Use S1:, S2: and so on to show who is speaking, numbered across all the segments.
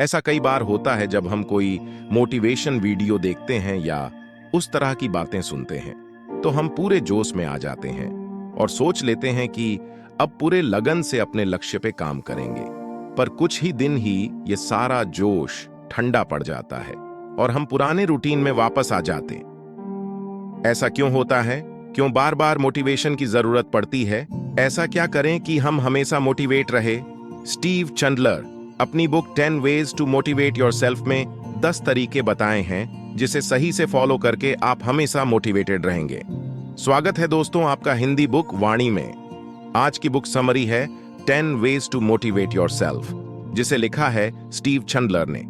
S1: ऐसा कई बार होता है जब हम कोई मोटिवेशन वीडियो देखते हैं या उस तरह की बातें सुनते हैं तो हम पूरे जोश में आ जाते हैं और सोच लेते हैं कि अब पूरे लगन से अपने लक्ष्य पे काम करेंगे। पर कुछ ही दिन ही ये सारा जोश ठंडा पड़ जाता है और हम पुराने रूटीन में वापस आ जाते। ऐसा क्यों होता है? क्यों बार बार मोटिवेशन की जरूरत पड़ती है? ऐसा क्या करें कि हम हमेशा मोटिवेट रहे? स्टीव चंडलर अपनी book 10 ways to motivate yourself में 10 तरीके बताए हैं जिसे सही से फॉलो करके आप हमेशा मोटिवेटेड रहेंगे। स्वागत है दोस्तों आपका हिंदी बुक वाणी में। आज की बुक समरी है 10 वेज टू मोटिवेट योरसेल्फ, जिसे लिखा है स्टीव चंडलर ने।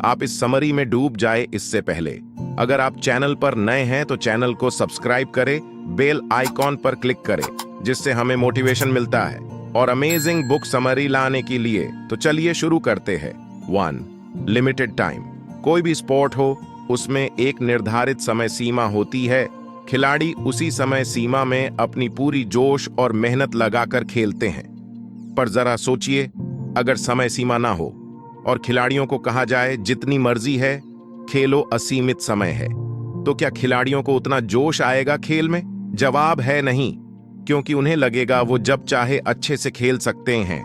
S1: आप इस समरी में डूब जाए इससे पहले अगर आप चैनल पर नए हैं तो चैनल को सब्सक्राइब करें, बेल आइकॉन पर क्लिक करें जिससे हमें मोटिवेशन मिलता है और अमेजिंग बुक समरी लाने के लिए। तो चलिए शुरू करते हैं। 1. Limited time. कोई भी स्पोर्ट हो उसमें एक निर्धारित समय सीमा होती है। खिलाड़ी उसी समय सीमा में अपनी पूरी जोश और मेहनत लगाकर खेलते हैं। पर जरा सोचिए, अगर समय सीमा ना हो और खिलाड़ियों को कहा जाए जितनी मर्जी है खेलो, असीमित समय है, तो क्या खिलाड़ियों को उतना जोश आएगा खेल में? जवाब है नहीं, क्योंकि उन्हें लगेगा वो जब चाहे अच्छे से खेल सकते हैं,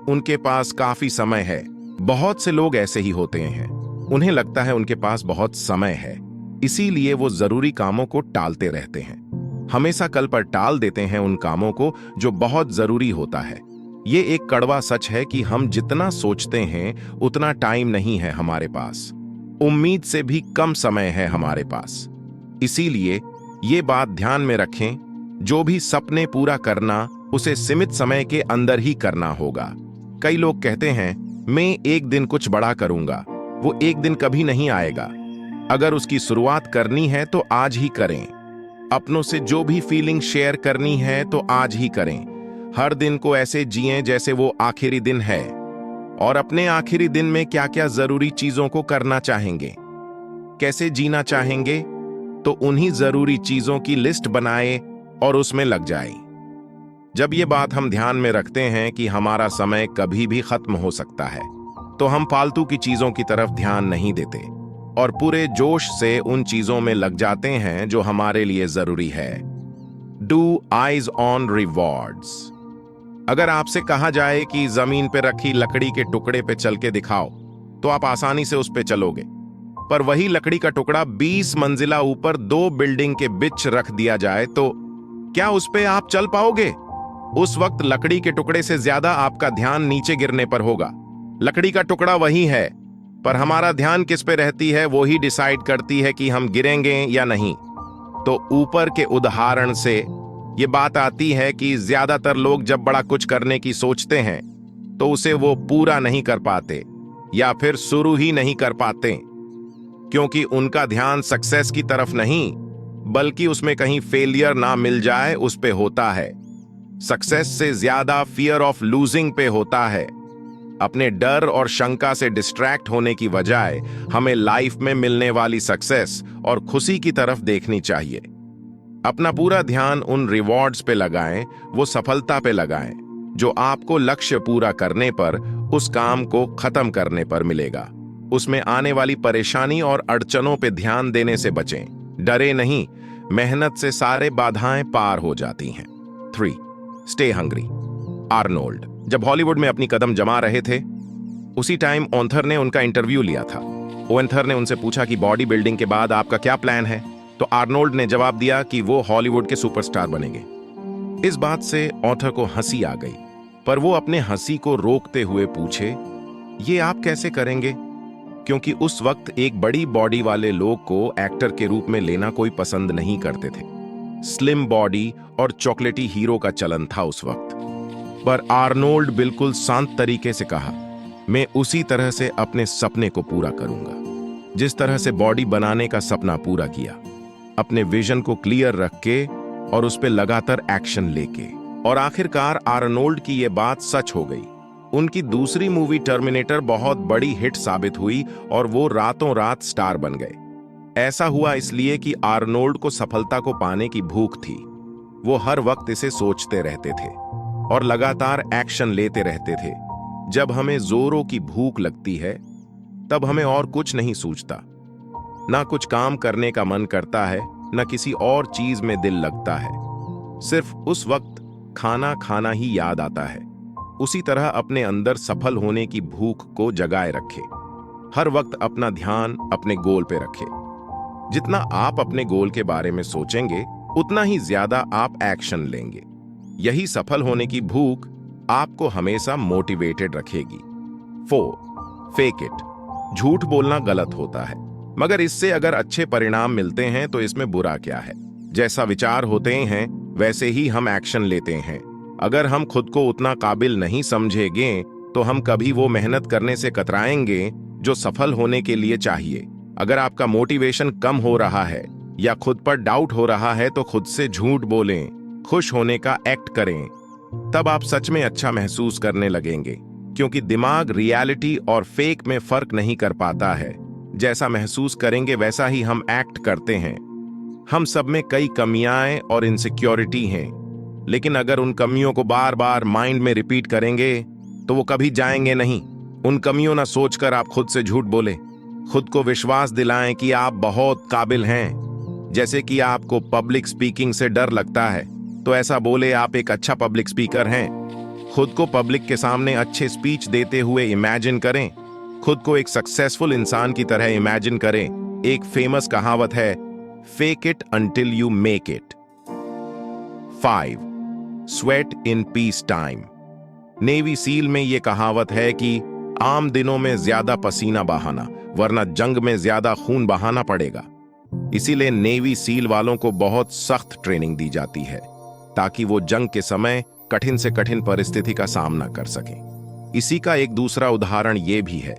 S1: उनके पास काफी समय है। बहुत से लोग ऐसे ही होते हैं, उन्हें लगता है उनके पास बहुत समय है, इसीलिए वो जरूरी कामों को टालते रहते हैं। हमेशा कल पर टाल देते हैं उन कामों को जो बहुत जरूरी होता है। ये एक कड़वा सच है कि हम जितना सोचते हैं उतना टाइम नहीं है हमारे पास, उम्मीद से भी कम समय है हमारे पास। इसीलिए ये बात ध्यान में रखें, जो भी सपने पूरा करना उसे सीमित समय के अंदर ही करना होगा। कई लोग कहते हैं मैं एक दिन कुछ बड़ा करूंगा, वो एक दिन कभी नहीं आएगा। अगर उसकी शुरुआत करनी है तो आज ही करें। अपनों से जो भी फीलिंग शेयर करनी है तो आज ही करें। हर दिन को ऐसे जिएं जैसे वो आखिरी दिन है, और अपने आखिरी दिन में क्या क्या जरूरी चीजों को करना चाहेंगे, कैसे जीना चाहेंगे, तो उन्हीं जरूरी चीजों की लिस्ट बनाए और उसमें लग जाए। जब ये बात हम ध्यान में रखते हैं कि हमारा समय कभी भी खत्म हो सकता है, तो हम फालतू की चीजों की तरफ ध्यान नहीं देते और पूरे जोश से उन चीजों में लग जाते हैं जो हमारे लिए जरूरी है। Do eyes on rewards. अगर आपसे कहा जाए कि जमीन पे रखी लकड़ी के टुकड़े पे चल के दिखाओ, तो आप आसानी से उस पे चलोगे। पर वही लकड़ी का टुकड़ा 20 मंजिला ऊपर 2 बिल्डिंग के बीच रख दिया जाए तो क्या उस पे आप चल पाओगे? उस वक्त लकड़ी के टुकड़े से ज्यादा आपका ध्यान नीचे गिरने पर होगा। लकड़ी का टुकड़ा वही है, पर हमारा ध्यान किस पे रहती है वो ही डिसाइड करती है कि हम गिरेंगे या नहीं। तो ऊपर के उदाहरण से ये बात आती है कि ज्यादातर लोग जब बड़ा कुछ करने की सोचते हैं तो उसे वो पूरा नहीं कर पाते या फिर शुरू ही नहीं कर पाते, क्योंकि उनका ध्यान सक्सेस की तरफ नहीं बल्कि उसमें कहीं फेलियर ना मिल जाए उस पे होता है। सक्सेस से ज्यादा फियर ऑफ लूजिंग पे होता है। अपने डर और शंका से डिस्ट्रैक्ट होने की बजाय हमें लाइफ में मिलने वाली सक्सेस और खुशी की तरफ देखनी चाहिए। अपना पूरा ध्यान उन रिवॉर्ड्स पे लगाएं, वो सफलता पे लगाएं जो आपको लक्ष्य पूरा करने पर, उस काम को खत्म करने पर मिलेगा। उसमें आने वाली परेशानी और अड़चनों पे ध्यान देने से बचें। डरे नहीं, मेहनत से सारे बाधाएं पार हो जाती हैं। 3. Stay hungry. आर्नोल्ड जब हॉलीवुड में अपनी कदम जमा रहे थे, उसी टाइम ओंथर ने उनका इंटरव्यू लिया था। ओंथर ने उनसे पूछा कि बॉडी बिल्डिंग के बाद आपका क्या प्लान है, तो आर्नोल्ड ने जवाब दिया कि वो हॉलीवुड के सुपरस्टार बनेंगे। इस बात से ओंथर को हंसी आ गई, पर वो अपने हंसी को रोकते हुए पूछे, ये आप कैसे करेंगे? क्योंकि उस वक्त एक बड़ी बॉडी वाले लोग को एक्टर के रूप में लेना कोई पसंद नहीं करते थे। स्लिम बॉडी और चॉकलेटी हीरो का चलन था उस वक्त। पर आर्नोल्ड बिल्कुल शांत तरीके से कहा, मैं उसी तरह से अपने सपने को पूरा करूंगा जिस तरह से बॉडी बनाने का सपना पूरा किया, अपने विजन को क्लियर रख के और उस पे लगातार एक्शन लेके। और आखिरकार आर्नोल्ड की ये बात सच हो गई। उनकी दूसरी मूवी टर्मिनेटर बहुत बड़ी हिट साबित हुई और वो रातों रात स्टार बन गए। ऐसा हुआ इसलिए कि आर्नोल्ड को सफलता को पाने की भूख थी। वो हर वक्त इसे सोचते रहते थे और लगातार एक्शन लेते रहते थे। जब हमें जोरों की भूख लगती है तब हमें और कुछ नहीं सूझता। ना कुछ काम करने का मन करता है, ना किसी और चीज में दिल लगता है। सिर्फ उस वक्त खाना खाना ही याद आता है। उसी तरह अपने अंदर सफल होने की भूख को जगाए रखे। हर वक्त अपना ध्यान अपने गोल पे रखे। जितना आप अपने गोल के बारे में सोचेंगे, उतना ही ज्यादा आप एक्शन लेंगे। यही सफल होने की भूख आपको हमेशा मोटिवेटेड रखेगी। 4. Fake it. झूठ बोलना गलत होता है, मगर इससे अगर अच्छे परिणाम मिलते हैं तो इसमें बुरा क्या है। जैसा विचार होते हैं वैसे ही हम एक्शन लेते हैं। अगर हम खुद को उतना काबिल नहीं समझेंगे तो हम कभी वो मेहनत करने से कतराएंगे जो सफल होने के लिए चाहिए। अगर आपका मोटिवेशन कम हो रहा है या खुद पर डाउट हो रहा है तो खुद से झूठ बोलें, खुश होने का एक्ट करें। तब आप सच में अच्छा महसूस करने लगेंगे, क्योंकि दिमाग रियलिटी और फेक में फर्क नहीं कर पाता है। जैसा महसूस करेंगे वैसा ही हम एक्ट करते हैं। हम सब में कई कमियां और इनसिक्योरिटी हैं, लेकिन अगर उन कमियों को बार बार माइंड में रिपीट करेंगे तो वो कभी जाएंगे नहीं। उन कमियों ना सोचकर आप खुद से झूठ बोले। खुद को विश्वास दिलाएं कि आप बहुत काबिल हैं। जैसे कि आपको पब्लिक स्पीकिंग से डर लगता है, तो ऐसा बोले आप एक अच्छा पब्लिक स्पीकर हैं। खुद को पब्लिक के सामने अच्छे स्पीच देते हुए इमेजिन करें। खुद को एक सक्सेसफुल इंसान की तरह इमेजिन करें। एक फेमस कहावत है, fake it until you make it. 5. Sweat in peace time. Navy seal में यह कहावत है कि आम दिनों में ज्यादा पसीना बहाना, वरना जंग में ज्यादा खून बहाना पड़ेगा। इसीलिए नेवी सील वालों को बहुत सख्त ट्रेनिंग दी जाती है, ताकि वो जंग के समय कठिन से कठिन परिस्थिति का सामना कर सकें। इसी का एक दूसरा उदाहरण ये भी है।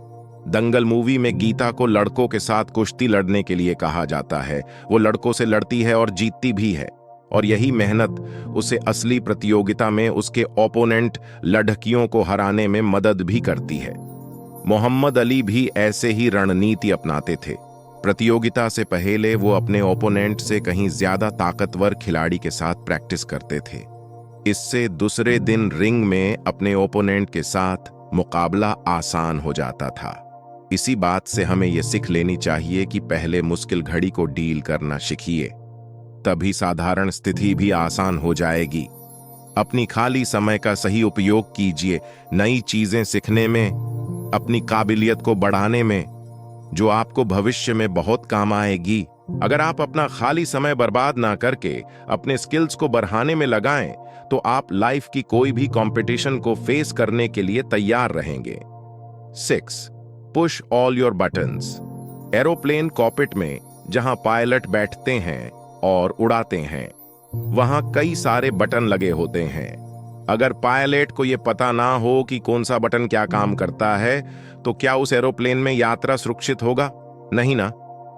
S1: दंगल मूवी में गीता को लड़कों के साथ कुश्ती लड़ने के लिए कहा जाता है। वो लड़कों से लड़ती है और जीतती भी है, और यही मेहनत उसे असली प्रतियोगिता में उसके ओपोनेंट लड़कियों को हराने में मदद भी करती है। मोहम्मद अली भी ऐसे ही रणनीति अपनाते थे। प्रतियोगिता से पहले वो अपने ओपोनेंट से कहीं ज्यादा ताकतवर खिलाड़ी के साथ प्रैक्टिस करते थे। इससे दूसरे दिन रिंग में अपने ओपोनेंट के साथ मुकाबला आसान हो जाता था। इसी बात से हमें यह सीख लेनी चाहिए कि पहले मुश्किल घड़ी को डील करना सीखिए, तभी साधारण स्थिति भी आसान हो जाएगी। अपनी खाली समय का सही उपयोग कीजिए, नई चीजें सीखने में, अपनी काबिलियत को बढ़ाने में, जो आपको भविष्य में बहुत काम आएगी। अगर आप अपना खाली समय बर्बाद ना करके अपने स्किल्स को बढ़ाने में लगाएं, तो आप लाइफ की कोई भी कंपटीशन को फेस करने के लिए तैयार रहेंगे। 6. Push all your buttons. Aeroplane cockpit में जहां पायलट बैठते हैं और उड़ाते हैं, वहां कई सारे बटन लगे होते हैं। अगर पायलट को यह पता ना हो कि कौन सा बटन क्या काम करता है, तो क्या उस एरोप्लेन में यात्रा सुरक्षित होगा? नहीं ना।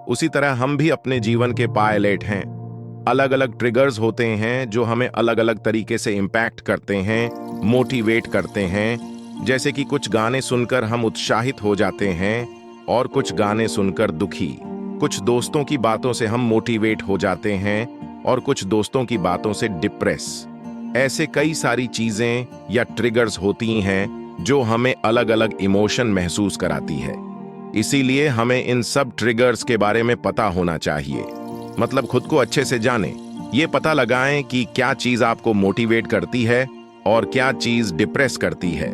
S1: उसी तरह हम भी अपने जीवन के पायलट हैं। अलग अलग ट्रिगर्स होते हैं जो हमें अलग अलग तरीके से इंपैक्ट करते हैं, मोटिवेट करते हैं। जैसे कि कुछ गाने सुनकर हम उत्साहित हो जाते हैं और कुछ गाने सुनकर दुखी। कुछ दोस्तों की बातों से हम मोटिवेट हो जाते हैं और कुछ दोस्तों की बातों से डिप्रेस। ऐसे कई सारी चीजें या ट्रिगर्स होती हैं जो हमें अलग अलग इमोशन महसूस कराती है। इसीलिए हमें इन सब ट्रिगर्स के बारे में पता होना चाहिए। मतलब खुद को अच्छे से जानें, ये पता लगाएं कि क्या चीज आपको मोटिवेट करती है और क्या चीज डिप्रेस करती है।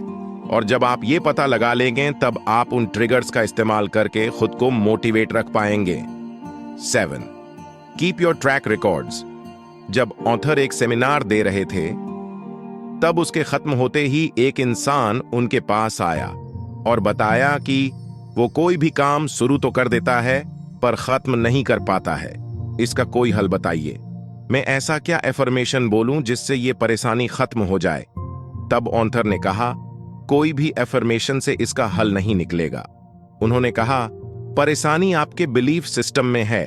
S1: और जब आप ये पता लगा लेंगे, तब आप उन ट्रिगर्स का इस्तेमाल करके खुद को मोटिवेट रख पाएंगे। 7. Keep your track records. जब ऑथर एक सेमिनार दे रहे थे, तब उसके खत्म होते ही एक इंसान उनके पास आया और बताया कि वो कोई भी काम शुरू तो कर देता है पर खत्म नहीं कर पाता है। इसका कोई हल बताइए। मैं ऐसा क्या एफर्मेशन बोलूं जिससे ये परेशानी खत्म हो जाए? तब ऑथर ने कहा, कोई भी एफर्मेशन से इसका हल नहीं निकलेगा। उन्होंने कहा, परेशानी आपके बिलीफ सिस्टम में है।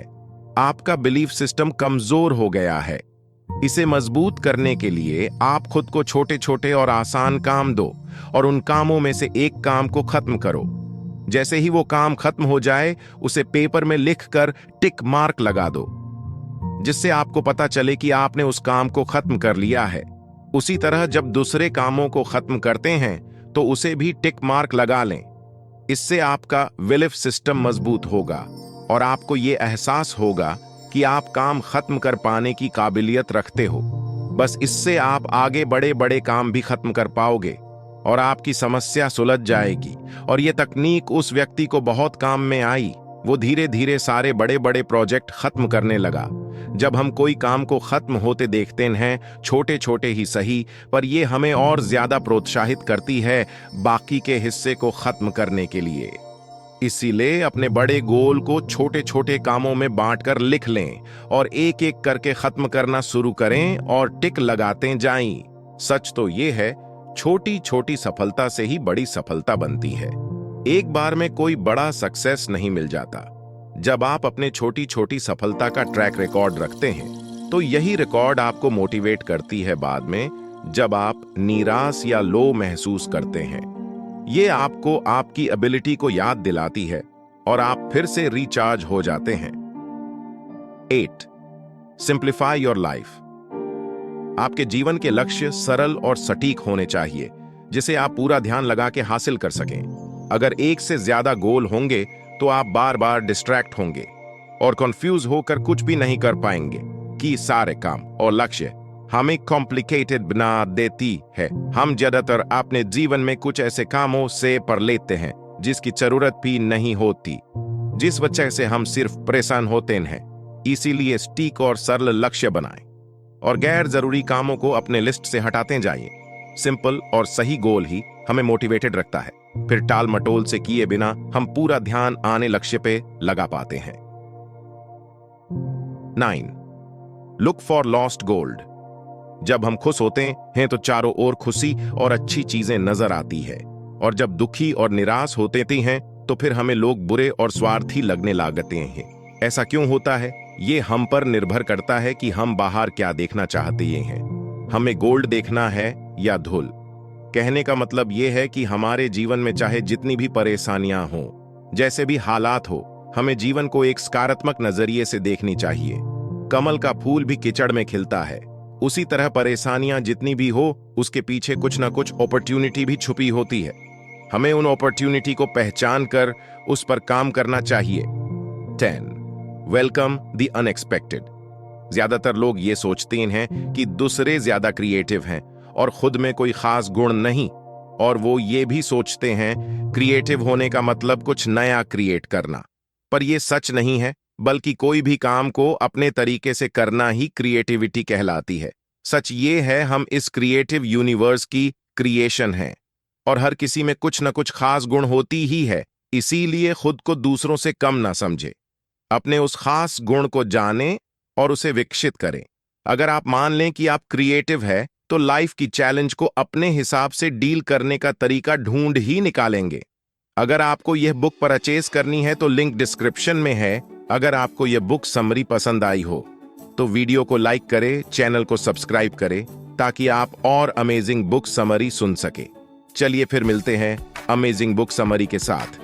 S1: आपका बिलीफ सिस्टम कमजोर हो गया है। इसे मजबूत करने के लिए आप खुद को छोटे छोटे और आसान काम दो और उन कामों में से एक काम को खत्म करो। जैसे ही वो काम खत्म हो जाए, उसे पेपर में लिखकर टिक मार्क लगा दो, जिससे आपको पता चले कि आपने उस काम को खत्म कर लिया है। उसी तरह जब दूसरे कामों को खत्म करते हैं तो उसे भी टिक मार्क लगा लें। इससे आपका बिलीफ सिस्टम मजबूत होगा और आपको ये एहसास होगा कि आप काम खत्म कर पाने की काबिलियत रखते हो। बस इससे आप आगे बड़े बड़े काम भी खत्म कर पाओगे और आपकी समस्या सुलझ जाएगी। और ये तकनीक उस व्यक्ति को बहुत काम में आई। वो धीरे धीरे सारे बड़े बड़े प्रोजेक्ट खत्म करने लगा। जब हम कोई काम को खत्म होते देखते हैं, छोटे छोटे ही सही, पर ये हमें और ज्यादा प्रोत्साहित करती है बाकी के हिस्से को खत्म करने के लिए। इसीलिए अपने बड़े गोल को छोटे छोटे कामों में बांटकर लिख लें और एक एक करके खत्म करना शुरू करें और टिक लगाते जाएं। सच तो ये है, छोटी छोटी सफलता से ही बड़ी सफलता बनती है। एक बार में कोई बड़ा सक्सेस नहीं मिल जाता। जब आप अपने छोटी छोटी सफलता का ट्रैक रिकॉर्ड रखते हैं तो यही रिकॉर्ड आपको मोटिवेट करती है बाद में, जब आप निराश या लो महसूस करते हैं। ये आपको आपकी एबिलिटी को याद दिलाती है और आप फिर से रिचार्ज हो जाते हैं। 8. Simplify your life. आपके जीवन के लक्ष्य सरल और सटीक होने चाहिए, जिसे आप पूरा ध्यान लगा के हासिल कर सकें। अगर एक से ज्यादा गोल होंगे तो आप बार बार डिस्ट्रैक्ट होंगे और कंफ्यूज होकर कुछ भी नहीं कर पाएंगे कि सारे काम और लक्ष्य हमें कॉम्प्लिकेटेड बना देती है। हम ज्यादातर अपने जीवन में कुछ ऐसे कामों से पर लेते हैं जिसकी जरूरत भी नहीं होती, जिस वजह से हम सिर्फ परेशान होते हैं। इसीलिए सटीक और सरल लक्ष्य बनाएं और गैर जरूरी कामों को अपने लिस्ट से हटाते जाइए। सिंपल और सही गोल ही हमें मोटिवेटेड रखता है। फिर टाल मटोल से किए बिना हम पूरा ध्यान आने लक्ष्य पे लगा पाते हैं। 9. Look for lost gold. जब हम खुश होते हैं तो चारों ओर खुशी और अच्छी चीजें नजर आती है, और जब दुखी और निराश होते हैं तो फिर हमें लोग बुरे और स्वार्थी लगने लगते हैं। ऐसा क्यों होता है? ये हम पर निर्भर करता है कि हम बाहर क्या देखना चाहते हैं। हमें गोल्ड देखना है या धूल। कहने का मतलब यह है कि हमारे जीवन में चाहे जितनी भी परेशानियां हों, जैसे भी हालात हो, हमें जीवन को एक सकारात्मक नजरिए से देखनी चाहिए। कमल का फूल भी कीचड़ में खिलता है, उसी तरह परेशानियां जितनी भी हो, उसके पीछे कुछ ना कुछ अपॉर्चुनिटी भी छुपी होती है। हमें उन अपॉर्चुनिटी को पहचान कर उस पर काम करना चाहिए। 10. Welcome the unexpected. ज्यादातर लोग ये सोचते हैं कि दूसरे ज्यादा क्रिएटिव हैं और खुद में कोई खास गुण नहीं, और वो ये भी सोचते हैं क्रिएटिव होने का मतलब कुछ नया क्रिएट करना। पर ये सच नहीं है, बल्कि कोई भी काम को अपने तरीके से करना ही क्रिएटिविटी कहलाती है। सच ये है, हम इस क्रिएटिव यूनिवर्स की क्रिएशन हैं और हर किसी में कुछ न कुछ खास गुण होती ही है। इसीलिए खुद को दूसरों से कम ना समझे, अपने उस खास गुण को जाने और उसे विकसित करें। अगर आप मान लें कि आप क्रिएटिव है तो लाइफ की चैलेंज को अपने हिसाब से डील करने का तरीका ढूंढ ही निकालेंगे। अगर आपको यह बुक परचेज करनी है तो लिंक डिस्क्रिप्शन में है। अगर आपको यह बुक समरी पसंद आई हो तो वीडियो को लाइक करें, चैनल को सब्सक्राइब करें ताकि आप और अमेजिंग बुक समरी सुन सके। चलिए फिर मिलते हैं अमेजिंग बुक समरी के साथ।